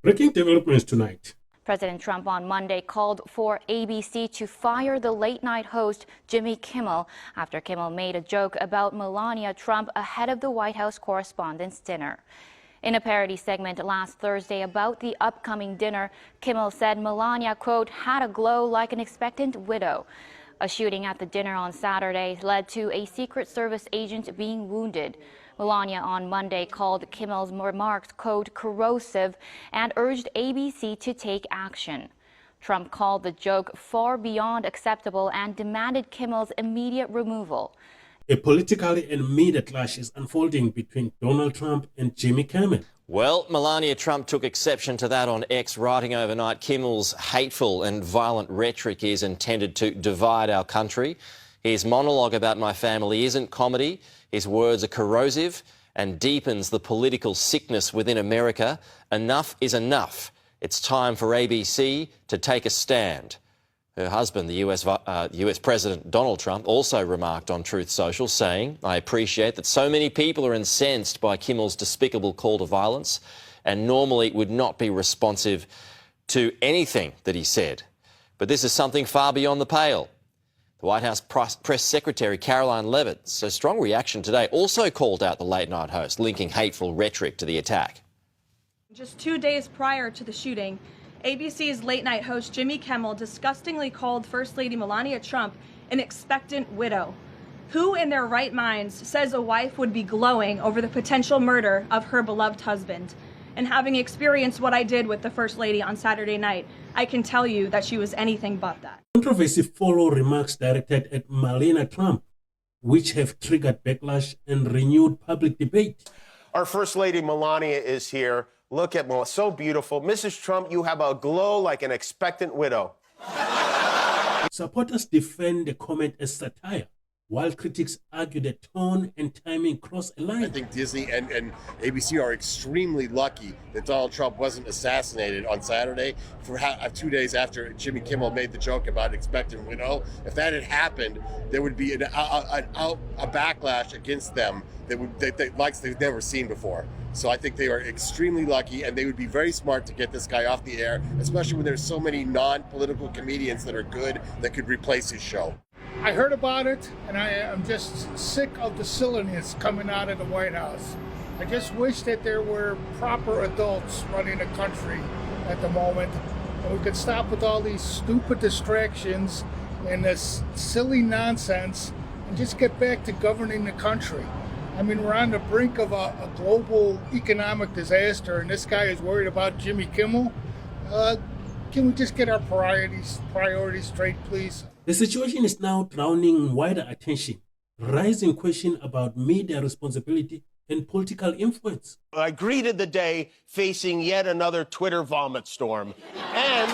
Breaking developments tonight. President Trump on Monday called for ABC to fire the late-night host Jimmy Kimmel after Kimmel made a joke about Melania Trump ahead of the White House Correspondents' Dinner. In a parody segment last Thursday about the upcoming dinner, Kimmel said Melania, quote, had a glow like an expectant widow. A shooting at the dinner on Saturday led to a Secret Service agent being wounded. Melania on Monday called Kimmel's remarks, quote, corrosive and urged ABC to take action. Trump called the joke far beyond acceptable and demanded Kimmel's immediate removal. A political and media clash is unfolding between Donald Trump and Jimmy Kimmel. Well, Melania Trump took exception to that on X, writing overnight, Kimmel's hateful and violent rhetoric is intended to divide our country. His monologue about my family isn't comedy. His words are corrosive and deepens the political sickness within America. Enough is enough. It's time for ABC to take a stand. Her husband, the US President Donald Trump, also remarked on Truth Social, saying, I appreciate that so many people are incensed by Kimmel's despicable call to violence and normally would not be responsive to anything that he said. But this is something far beyond the pale. The White House Press Secretary Caroline Leavitt's a strong reaction today also called out the late-night host, linking hateful rhetoric to the attack. Just 2 days prior to the shooting, ABC's late-night host Jimmy Kimmel disgustingly called First Lady Melania Trump an expectant widow. Who in their right minds says a wife would be glowing over the potential murder of her beloved husband? And having experienced what I did with the First Lady on Saturday night, I can tell you that she was anything but that. Controversy followed remarks directed at Melania Trump, which have triggered backlash and renewed public debate. Our First Lady Melania is here. Look at Melania, so beautiful. Mrs. Trump, you have a glow like an expectant widow. Supporters defend the comment as satire, while critics argue the tone and timing cross a line. I think Disney and ABC are extremely lucky that Donald Trump wasn't assassinated on Saturday for 2 days after Jimmy Kimmel made the joke about expectant widow. If that had happened, there would be a backlash against them that they've never seen before. So I think they are extremely lucky, and they would be very smart to get this guy off the air, especially when there's so many non-political comedians that are good that could replace his show. I heard about it, and I am just sick of the silliness coming out of the White House. I just wish that there were proper adults running the country at the moment, and we could stop with all these stupid distractions and this silly nonsense and just get back to governing the country. I mean, we're on the brink of a global economic disaster, and this guy is worried about Jimmy Kimmel. Can we just get our priorities straight, please? The situation is now drowning wider attention, rising question about media responsibility and political influence. I greeted the day facing yet another Twitter vomit storm and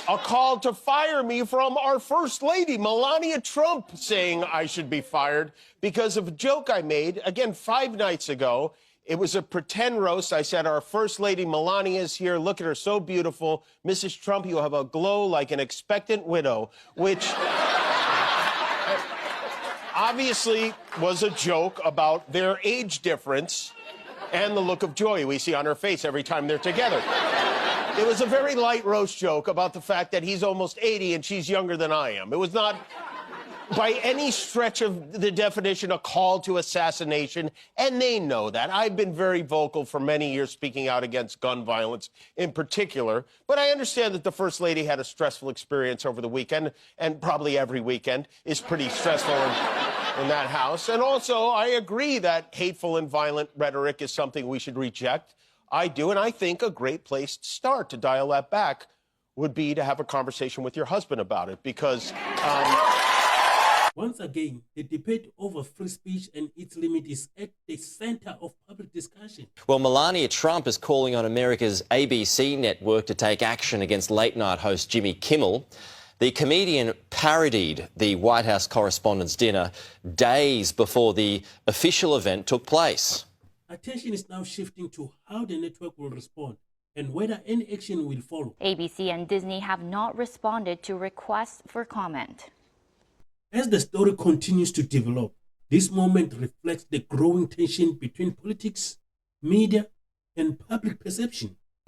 a call to fire me from our First Lady, Melania Trump, saying I should be fired because of a joke I made, again, 5 nights ago. It was a pretend roast. I said, our First Lady Melania is here. Look at her, so beautiful. Mrs. Trump, you have a glow like an expectant widow, which obviously was a joke about their age difference and the look of joy we see on her face every time they're together. It was a very light roast joke about the fact that he's almost 80 and she's younger than I am. It was not, by any stretch of the definition, a call to assassination, and they know that. I've been very vocal for many years speaking out against gun violence in particular, but I understand that the First Lady had a stressful experience over the weekend, and probably every weekend is pretty stressful in that house. And also, I agree that hateful and violent rhetoric is something we should reject. I do, and I think a great place to start to dial that back would be to have a conversation with your husband about it, because... Once again, the debate over free speech and its limit is at the center of public discussion. Well, Melania Trump is calling on America's ABC network to take action against late-night host Jimmy Kimmel. The comedian parodied the White House Correspondents' Dinner days before the official event took place. Attention is now shifting to how the network will respond and whether any action will follow. ABC and Disney have not responded to requests for comment. As the story continues to develop, this moment reflects the growing tension between politics, media, and public perception.